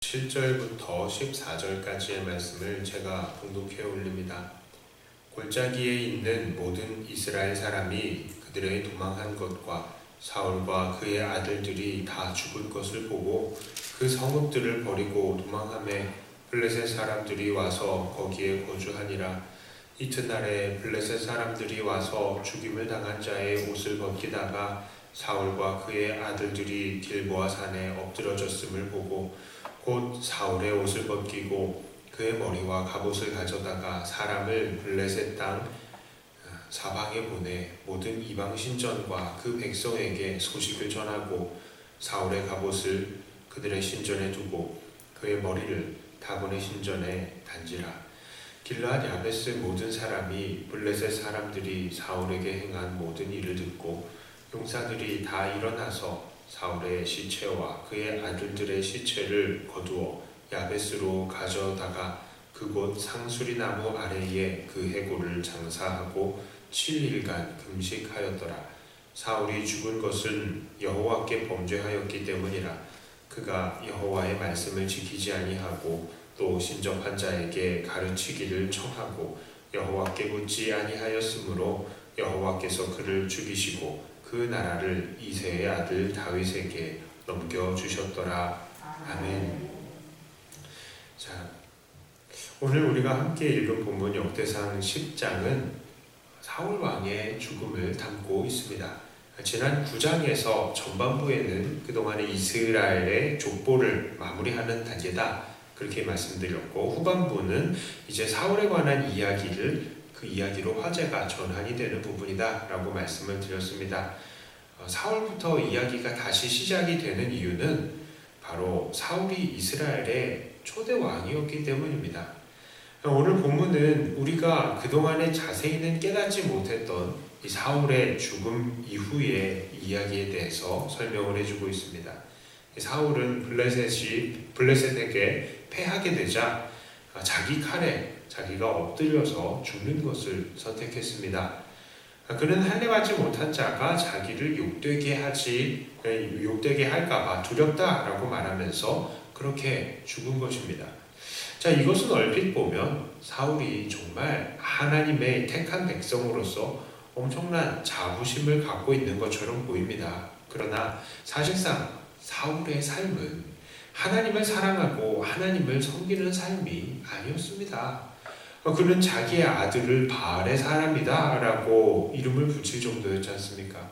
7절부터 14절까지의 말씀을 제가 봉독해 올립니다. 골짜기에 있는 모든 이스라엘 사람이 그들의 도망한 것과 사울과 그의 아들들이 다 죽을 것을 보고 그 성읍들을 버리고 도망하매 블레셋 사람들이 와서 거기에 거주하니라. 이튿날에 블레셋 사람들이 와서 죽임을 당한 자의 옷을 벗기다가 사울과 그의 아들들이 길보아 산에 엎드러졌음을 보고 곧 사울의 옷을 벗기고 그의 머리와 갑옷을 가져다가 사람을 블레셋 땅 사방에 보내 모든 이방 신전과 그 백성에게 소식을 전하고 사울의 갑옷을 그들의 신전에 두고 그의 머리를 다곤의 신전에 단지라. 길르앗 야베스 모든 사람이 블레셋 사람들이 사울에게 행한 모든 일을 듣고 용사들이 다 일어나서 사울의 시체와 그의 아들들의 시체를 거두어 야베스로 가져다가 그곳 상수리나무 아래에 그 해골을 장사하고 7일간 금식하였더라. 사울이 죽은 것은 여호와께 범죄하였기 때문이라. 그가 여호와의 말씀을 지키지 아니하고 또 신접한 자에게 가르치기를 청하고 여호와께 묻지 아니하였으므로 여호와께서 그를 죽이시고 그 나라를 이새의 아들 다윗에게 넘겨주셨더라. 아멘. 자, 오늘 우리가 함께 읽은 본문 역대상 10장은 사울 왕의 죽음을 담고 있습니다. 지난 9장에서 전반부에는 그동안의 이스라엘의 족보를 마무리하는 단계다, 그렇게 말씀드렸고, 후반부는 이제 사울에 관한 그 이야기로 화제가 전환이 되는 부분이다 라고 말씀을 드렸습니다. 사울부터 이야기가 다시 시작이 되는 이유는 바로 사울이 이스라엘의 초대 왕이었기 때문입니다. 오늘 본문은 우리가 그동안에 자세히는 깨닫지 못했던 이 사울의 죽음 이후의 이야기에 대해서 설명을 해주고 있습니다. 사울은 블레셋에게 패하게 되자 자기 칼에 자기가 엎드려서 죽는 것을 선택했습니다. 그는 할례받지 못한 자가 자기를 욕되게 할까봐 두렵다라고 말하면서 그렇게 죽은 것입니다. 자, 이것은 얼핏 보면 사울이 정말 하나님의 택한 백성으로서 엄청난 자부심을 갖고 있는 것처럼 보입니다. 그러나 사실상 사울의 삶은 하나님을 사랑하고 하나님을 섬기는 삶이 아니었습니다. 그는 자기의 아들을 바알의 사람이다 라고 이름을 붙일 정도였지 않습니까?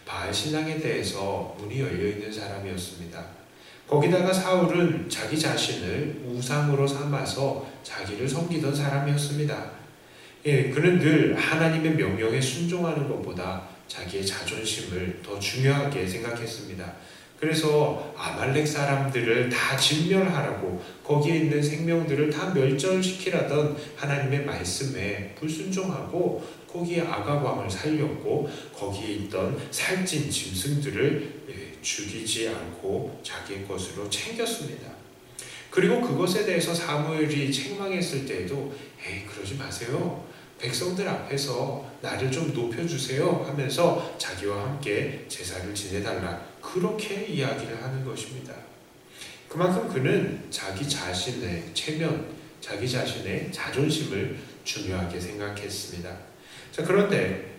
바알 신앙에 대해서 문이 열려있는 사람이었습니다. 거기다가 사울은 자기 자신을 우상으로 삼아서 자기를 섬기던 사람이었습니다. 그는 늘 하나님의 명령에 순종하는 것보다 자기의 자존심을 더 중요하게 생각했습니다. 그래서 아말렉 사람들을 다 진멸하라고 거기에 있는 생명들을 다 멸절시키라던 하나님의 말씀에 불순종하고 거기에 아각 왕을 살렸고 거기에 있던 살찐 짐승들을 죽이지 않고 자기의 것으로 챙겼습니다. 그리고 그것에 대해서 사무엘이 책망했을 때에도 그러지 마세요. 백성들 앞에서 나를 좀 높여주세요 하면서 자기와 함께 제사를 지내달라, 그렇게 이야기를 하는 것입니다. 그만큼 그는 자기 자신의 체면, 자기 자신의 자존심을 중요하게 생각했습니다. 자, 그런데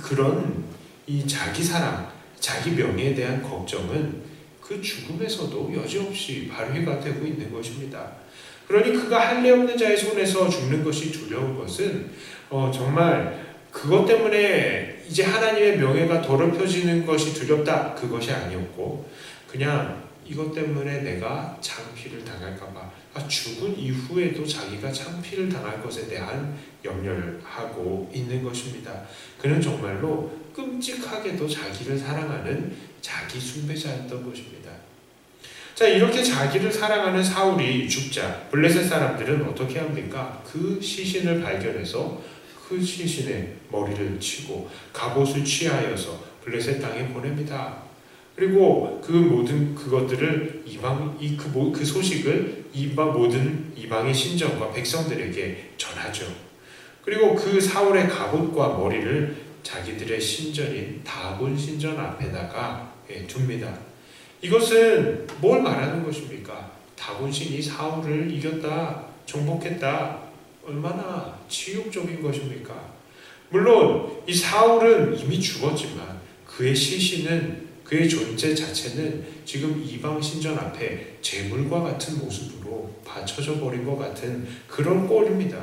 그런 이 자기 사랑, 자기 명예에 대한 걱정은 그 죽음에서도 여지없이 발휘가 되고 있는 것입니다. 그러니 그가 할례 없는 자의 손에서 죽는 것이 두려운 것은 정말 그것 때문에 이제 하나님의 명예가 더럽혀지는 것이 두렵다, 그것이 아니었고 그냥 이것 때문에 내가 창피를 당할까봐, 죽은 이후에도 자기가 창피를 당할 것에 대한 염려를 하고 있는 것입니다. 그는 정말로 끔찍하게도 자기를 사랑하는 자기 숭배자였던 것입니다. 자, 이렇게 자기를 사랑하는 사울이 죽자 블레셋 사람들은 어떻게 합니까? 그 시신을 발견해서 그 시신의 머리를 치고 갑옷을 취하여서 블레셋 땅에 보냅니다. 그리고 그 모든 그것들을 그 소식을 모든 이방의 신전과 백성들에게 전하죠. 그리고 그 사울의 갑옷과 머리를 자기들의 신전인 다곤 신전 앞에다가 둡니다. 이것은 뭘 말하는 것입니까? 다곤신이 사울을 이겼다, 정복했다. 얼마나 치욕적인 것입니까? 물론 이 사울은 이미 죽었지만 그의 시신은, 그의 존재 자체는 지금 이방 신전 앞에 제물과 같은 모습으로 바쳐져 버린 것 같은 그런 꼴입니다.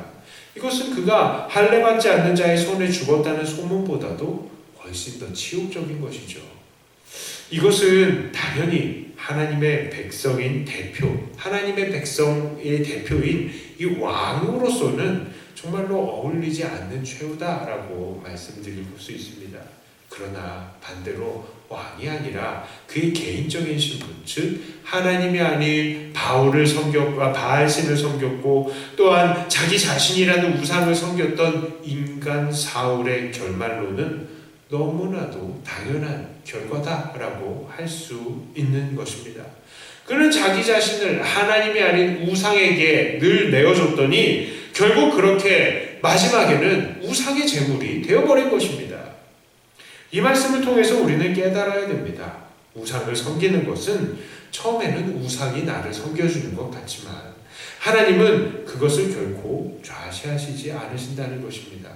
이것은 그가 할례받지 않는 자의 손에 죽었다는 소문보다도 훨씬 더 치욕적인 것이죠. 이것은 당연히 하나님의 백성인 대표, 하나님의 백성의 대표인 이 왕으로서는 정말로 어울리지 않는 최후다라고 말씀드릴 수 있습니다. 그러나 반대로 왕이 아니라 그의 개인적인 신분, 즉 하나님이 아닌 바울을 섬겼고 바알신을 섬겼고 또한 자기 자신이라는 우상을 섬겼던 인간 사울의 결말로는 너무나도 당연한 결과다라고 할 수 있는 것입니다. 그는 자기 자신을 하나님이 아닌 우상에게 늘 내어줬더니 결국 그렇게 마지막에는 우상의 제물이 되어버린 것입니다. 이 말씀을 통해서 우리는 깨달아야 됩니다. 우상을 섬기는 것은 처음에는 우상이 나를 섬겨주는 것 같지만 하나님은 그것을 결코 좌시하시지 않으신다는 것입니다.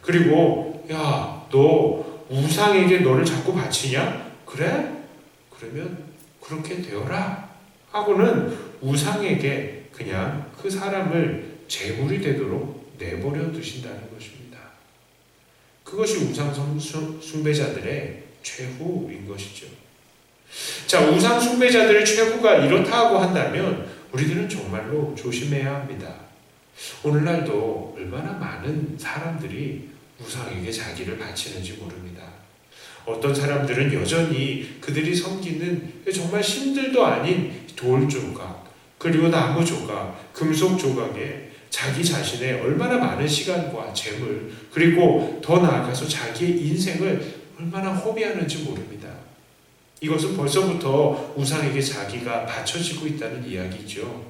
그리고 야, 너 우상에게 너를 자꾸 바치냐? 그래? 그러면 그렇게 되어라 하고는 우상에게 그냥 그 사람을 제물이 되도록 내버려 두신다는 것입니다. 그것이 우상 숭배자들의 최후인 것이죠. 자, 우상 숭배자들의 최후가 이렇다고 한다면 우리들은 정말로 조심해야 합니다. 오늘날도 얼마나 많은 사람들이 우상에게 자기를 바치는지 모릅니다. 어떤 사람들은 여전히 그들이 섬기는 정말 신들도 아닌 돌 조각, 그리고 나무 조각, 금속 조각에 자기 자신의 얼마나 많은 시간과 재물, 그리고 더 나아가서 자기의 인생을 얼마나 허비하는지 모릅니다. 이것은 벌써부터 우상에게 자기가 바쳐지고 있다는 이야기죠.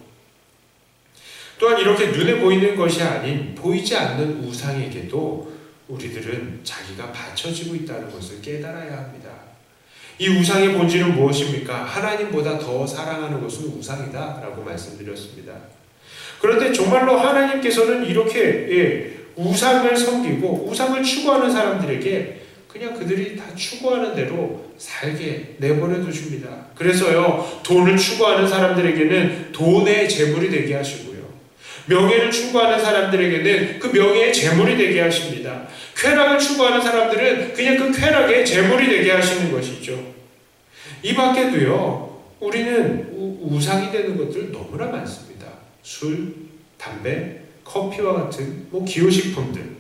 또한 이렇게 눈에 보이는 것이 아닌 보이지 않는 우상에게도 우리들은 자기가 바쳐지고 있다는 것을 깨달아야 합니다. 이 우상의 본질은 무엇입니까? 하나님보다 더 사랑하는 것은 우상이다 라고 말씀드렸습니다. 그런데 정말로 하나님께서는 이렇게 우상을 섬기고 우상을 추구하는 사람들에게 그냥 그들이 다 추구하는 대로 살게 내버려 두십니다. 그래서요, 돈을 추구하는 사람들에게는 돈의 재물이 되게 하시고요, 명예를 추구하는 사람들에게는 그 명예의 재물이 되게 하십니다. 쾌락을 추구하는 사람들은 그냥 그 쾌락의 재물이 되게 하시는 것이죠. 이 밖에도요, 우리는 우상이 되는 것들 너무나 많습니다. 술, 담배, 커피와 같은 기호식품들,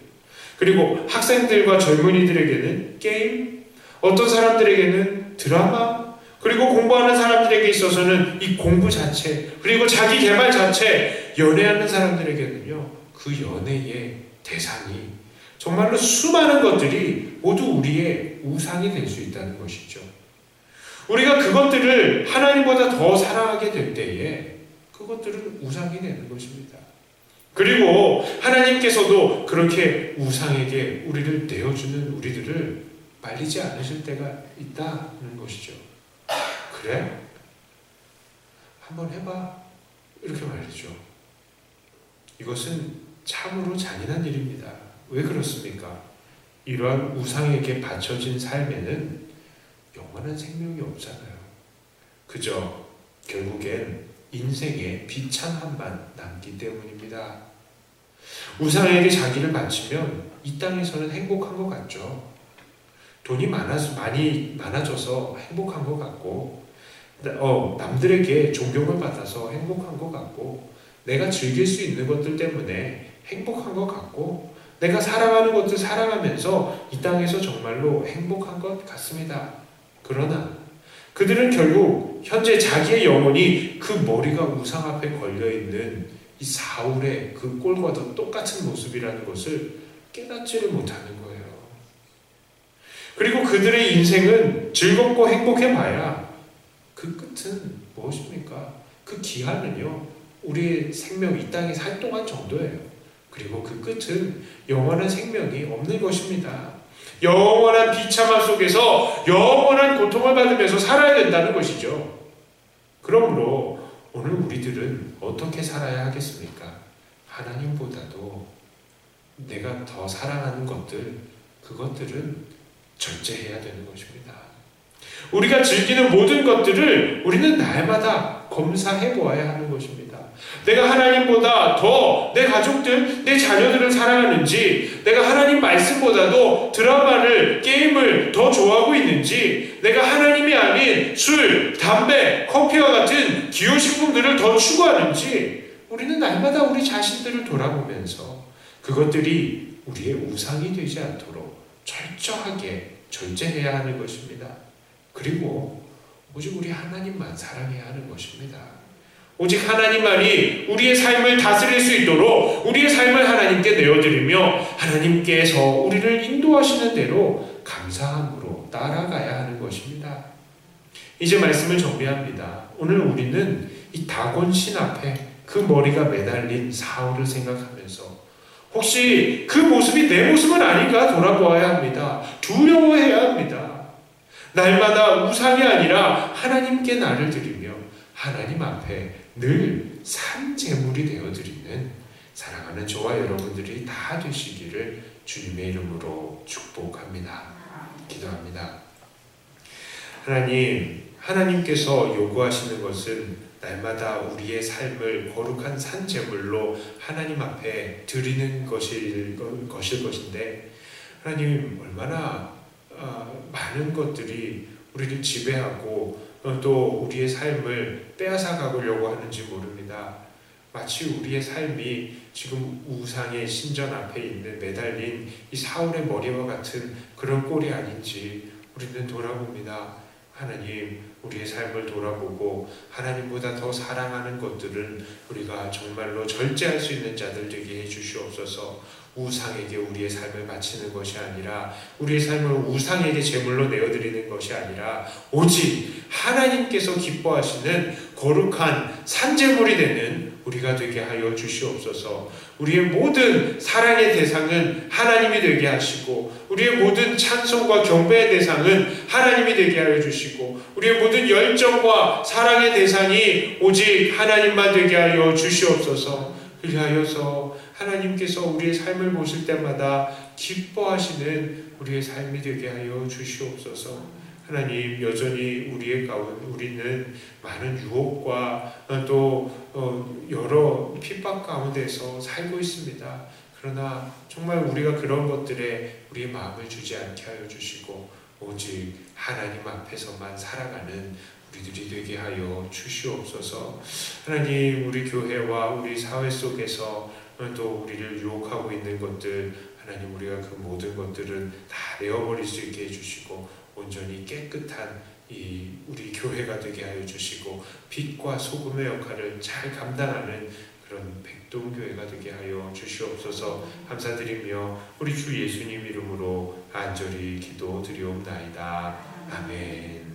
그리고 학생들과 젊은이들에게는 게임, 어떤 사람들에게는 드라마, 그리고 공부하는 사람들에게 있어서는 이 공부 자체, 그리고 자기 개발 자체, 연애하는 사람들에게는요, 그 연애의 대상이 정말로 수많은 것들이 모두 우리의 우상이 될 수 있다는 것이죠. 우리가 그것들을 하나님보다 더 사랑하게 될 때에 그것들은 우상이 되는 것입니다. 그리고 하나님께서도 그렇게 우상에게 우리를 내어주는 우리들을 말리지 않으실 때가 있다는 것이죠. 그래? 한번 해봐. 이렇게 말이죠. 이것은 참으로 잔인한 일입니다. 왜 그렇습니까? 이러한 우상에게 바쳐진 삶에는 영원한 생명이 없잖아요. 그저 결국엔 인생의 비참함만 남기 때문입니다. 우상에게 자기를 바치면 이 땅에서는 행복한 것 같죠. 돈이 많이 많아져서 행복한 것 같고, 남들에게 존경을 받아서 행복한 것 같고, 내가 즐길 수 있는 것들 때문에 행복한 것 같고, 내가 사랑하는 것들 사랑하면서 이 땅에서 정말로 행복한 것 같습니다. 그러나 그들은 결국 현재 자기의 영혼이 그 머리가 우상 앞에 걸려있는 이 사울의 그 꼴과도 똑같은 모습이라는 것을 깨닫지를 못하는 거예요. 그리고 그들의 인생은 즐겁고 행복해봐야 그 끝은 무엇입니까? 그 기한은요, 우리의 생명 이 땅에 살 동안 정도예요. 그리고 그 끝은 영원한 생명이 없는 것입니다. 영원한 비참함 속에서 영원한 고통을 받으면서 살아야 된다는 것이죠. 그러므로 오늘 우리들은 어떻게 살아야 하겠습니까? 하나님보다도 내가 더 사랑하는 것들, 그것들은 절제해야 되는 것입니다. 우리가 즐기는 모든 것들을 우리는 날마다 검사해 보아야 하는 것입니다. 내가 하나님보다 더 내 가족들, 내 자녀들을 사랑하는지, 내가 하나님 말씀보다도 드라마를, 게임을 더 좋아하고 있는지, 내가 하나님이 아닌 술, 담배, 커피와 같은 기호식품들을 더 추구하는지, 우리는 날마다 우리 자신들을 돌아보면서 그것들이 우리의 우상이 되지 않도록 철저하게 절제해야 하는 것입니다. 그리고 오직 우리 하나님만 사랑해야 하는 것입니다. 오직 하나님만이 우리의 삶을 다스릴 수 있도록 우리의 삶을 하나님께 내어드리며 하나님께서 우리를 인도하시는 대로 감사함으로 따라가야 하는 것입니다. 이제 말씀을 정리합니다. 오늘 우리는 이 다곤 신 앞에 그 머리가 매달린 사울을 생각하면서 혹시 그 모습이 내 모습은 아닌가 돌아보아야 합니다. 두려워해야 합니다. 날마다 우상이 아니라 하나님께 나를 드리며 하나님 앞에 늘 산 제물이 되어드리는 사랑하는 저와 여러분들이 다 되시기를 주님의 이름으로 축복합니다. 기도합니다. 하나님께서 요구하시는 것은 날마다 우리의 삶을 거룩한 산 제물로 하나님 앞에 드리는 것일 것인데 하나님 얼마나 많은 것들이 우리를 지배하고 또 우리의 삶을 빼앗아 가려고 하는지 모릅니다. 마치 우리의 삶이 지금 우상의 신전 앞에 있는 매달린 이 사울의 머리와 같은 그런 꼴이 아닌지 우리는 돌아봅니다. 하나님, 우리의 삶을 돌아보고 하나님보다 더 사랑하는 것들은 우리가 정말로 절제할 수 있는 자들 되게 해주시옵소서. 우상에게 우리의 삶을 바치는 것이 아니라 우리의 삶을 우상에게 제물로 내어드리는 것이 아니라 오직 하나님께서 기뻐하시는 거룩한 산제물이 되는 우리가 되게 하여 주시옵소서. 우리의 모든 사랑의 대상은 하나님이 되게 하시고 우리의 모든 찬송과 경배의 대상은 하나님이 되게 하여 주시고 우리의 모든 열정과 사랑의 대상이 오직 하나님만 되게 하여 주시옵소서. 그리하여서 하나님께서 우리의 삶을 보실 때마다 기뻐하시는 우리의 삶이 되게 하여 주시옵소서. 하나님, 여전히 우리는 많은 유혹과 또 여러 핍박 가운데서 살고 있습니다. 그러나 정말 우리가 그런 것들에 우리의 마음을 주지 않게 하여 주시고 오직 하나님 앞에서만 살아가는 우리들이 되게 하여 주시옵소서. 하나님, 우리 교회와 우리 사회 속에서 또 우리를 유혹하고 있는 것들, 하나님, 우리가 그 모든 것들은 다 내어버릴 수 있게 해주시고 온전히 깨끗한 우리 교회가 되게 하여 주시고 빛과 소금의 역할을 잘 감당하는 그런 백동교회가 되게 하여 주시옵소서. 감사드리며 우리 주 예수님 이름으로 간절히 기도드리옵나이다. 아멘.